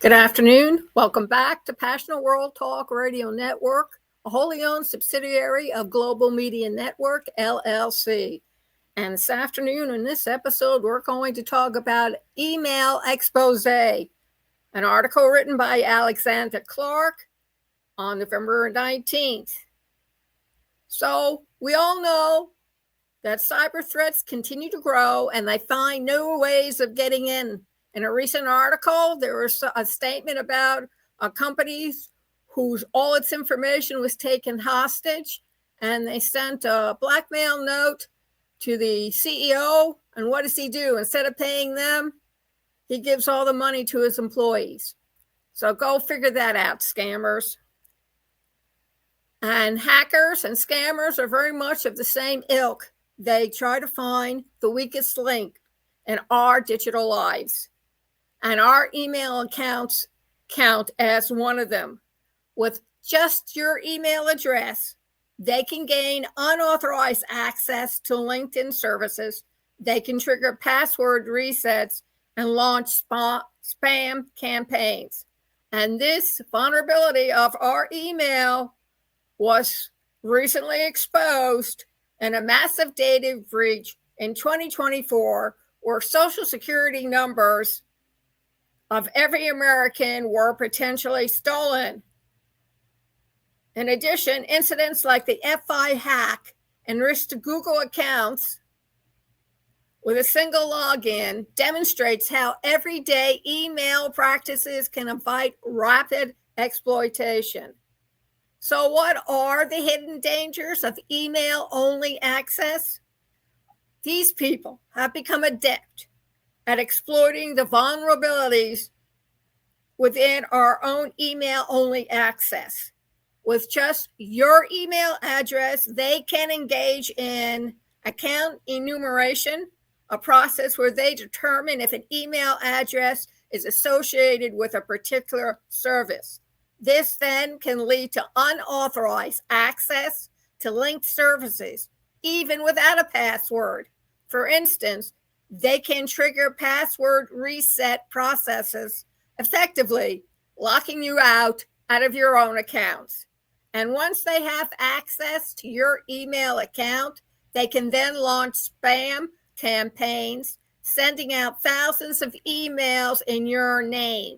Good afternoon. Welcome back to Passionate World Talk Radio Network, a wholly owned subsidiary of Global Media Network, LLC. And this afternoon, in this episode, we're going to talk about email expose, an article written by Alexander Clark on November 19th. So we all know that cyber threats continue to grow and they find new ways of getting in. In a recent article, there was a statement about a company whose all its information was taken hostage, and they sent a blackmail note to the CEO. And what does he do? Instead of paying them, he gives all the money to his employees. So go figure that out, scammers. And hackers and scammers are very much of the same ilk. They try to find the weakest link in our digital lives. And our email accounts count as one of them. With just your email address, they can gain unauthorized access to LinkedIn services. They can trigger password resets and launch spam campaigns. And this vulnerability of our email was recently exposed in a massive data breach in 2024, where Social Security numbers of every American were potentially stolen. In addition, incidents like the F5 hack enriched Google accounts with a single login demonstrates how everyday email practices can invite rapid exploitation. So what are the hidden dangers of email-only access? These people have become adept at exploiting the vulnerabilities within our own email-only access. With just your email address, they can engage in account enumeration, a process where they determine if an email address is associated with a particular service. This then can lead to unauthorized access to linked services, even without a password. For instance, they can trigger password reset processes, effectively locking you out of your own accounts. And once they have access to your email account, they can then launch spam campaigns, sending out thousands of emails in your name.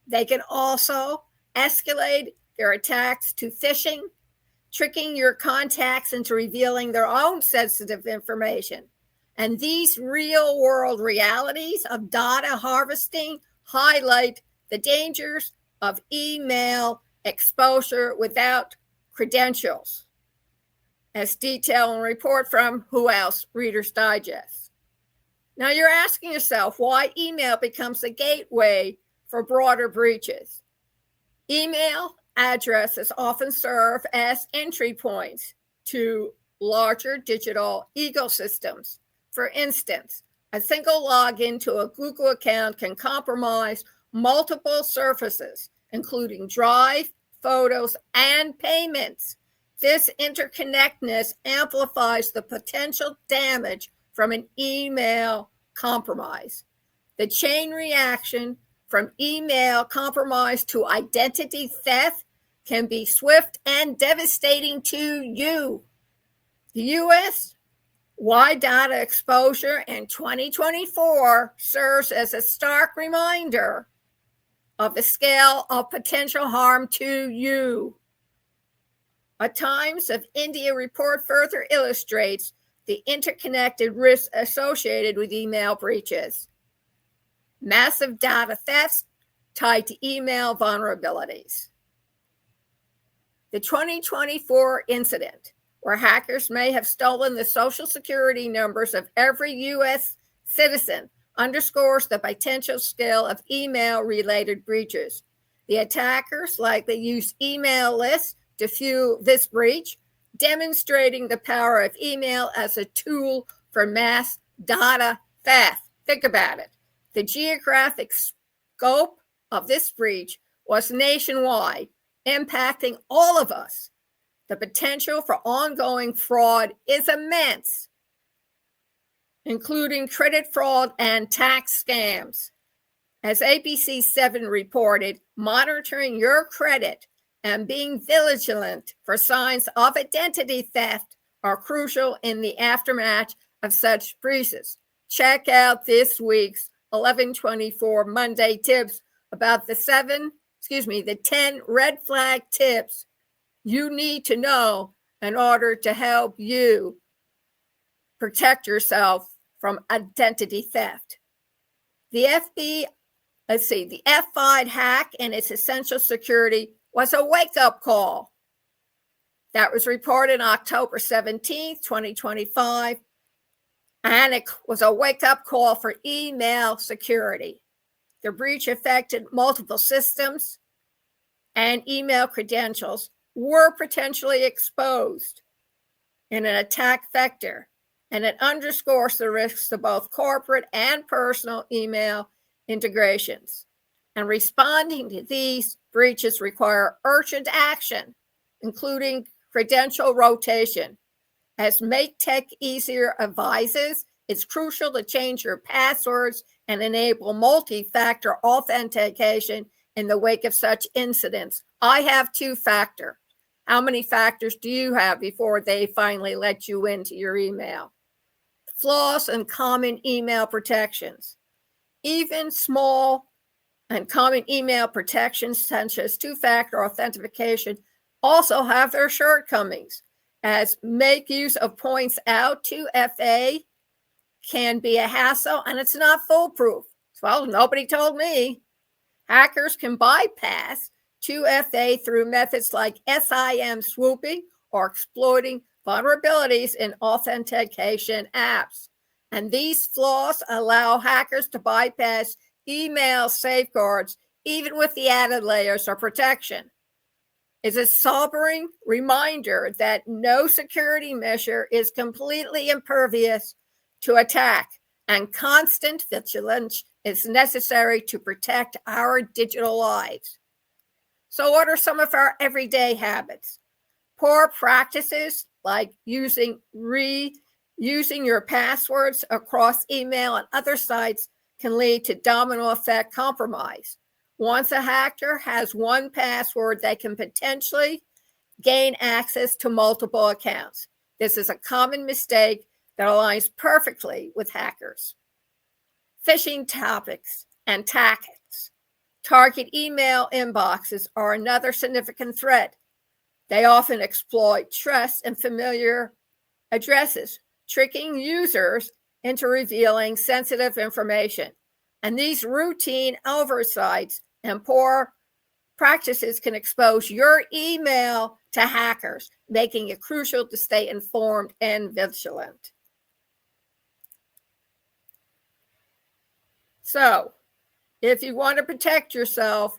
They can also escalate their attacks to phishing, tricking your contacts into revealing their own sensitive information. And these real-world realities of data harvesting highlight the dangers of email exposure without credentials, as detailed in a report from who else? Reader's Digest. Now you're asking yourself why email becomes a gateway for broader breaches. Email addresses often serve as entry points to larger digital ecosystems. For instance, a single login to a Google account can compromise multiple surfaces, including Drive, Photos, and payments. This interconnectedness amplifies the potential damage from an email compromise. The chain reaction from email compromise to identity theft can be swift and devastating to you. The U.S. wide data exposure in 2024 serves as a stark reminder of the scale of potential harm to you. A Times of India report further illustrates the interconnected risks associated with email breaches. Massive data thefts tied to email vulnerabilities. The 2024 incident, where hackers may have stolen the Social Security numbers of every U.S. citizen, underscores the potential scale of email-related breaches. The attackers likely used email lists to fuel this breach, demonstrating the power of email as a tool for mass data theft. Think about it. The geographic scope of this breach was nationwide, impacting all of us. The potential for ongoing fraud is immense, including credit fraud and tax scams. As ABC7 reported, monitoring your credit and being vigilant for signs of identity theft are crucial in the aftermath of such breaches. Check out this week's 11/24 Monday tips about the 10 red flag tips you need to know in order to help you protect yourself from identity theft. The F5 hack and its essential security was a wake-up call. That was reported October 17th, 2025, and it was a wake-up call for email security. The breach affected multiple systems, and email credentials were potentially exposed in an attack vector, and it underscores the risks to both corporate and personal email integrations. And responding to these breaches require urgent action, including credential rotation. As Make Tech Easier advises, it's crucial to change your passwords and enable multi-factor authentication in the wake of such incidents. I have two-factor. How many factors do you have before they finally let you into your email? Flaws in common email protections. Even small and common email protections such as two-factor authentication also have their shortcomings. As Make Use of points out, 2FA can be a hassle and it's not foolproof. Well, nobody told me. Hackers can bypass 2FA through methods like SIM swooping or exploiting vulnerabilities in authentication apps. And these flaws allow hackers to bypass email safeguards, even with the added layers of protection. It's a sobering reminder that no security measure is completely impervious to attack, and constant vigilance is necessary to protect our digital lives. So what are some of our everyday habits? Poor practices like using your passwords across email and other sites can lead to domino effect compromise. Once a hacker has one password, they can potentially gain access to multiple accounts. This is a common mistake that aligns perfectly with hackers. Phishing topics and tactics. Target email inboxes are another significant threat. They often exploit trust and familiar addresses, tricking users into revealing sensitive information. And these routine oversights and poor practices can expose your email to hackers, making it crucial to stay informed and vigilant. So, if you want to protect yourself,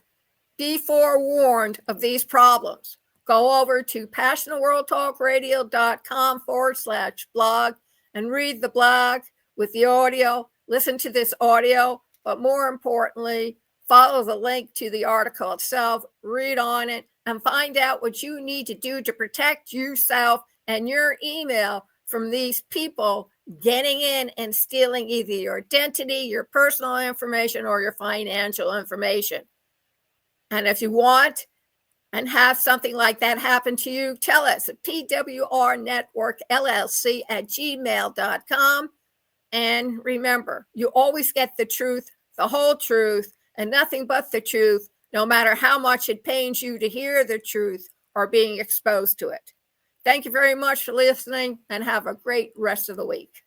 be forewarned of these problems. Go over to passionatedworldtalkradio.com/blog and read the blog with the audio. Listen to this audio, but more importantly, follow the link to the article itself, read on it, and find out what you need to do to protect yourself and your email from these people getting in and stealing either your identity, your personal information, or your financial information. And if you want and have something like that happen to you, tell us at pwrnetworkllc@gmail.com. And remember, you always get the truth, the whole truth, and nothing but the truth, no matter how much it pains you to hear the truth or being exposed to it. Thank you very much for listening, and have a great rest of the week.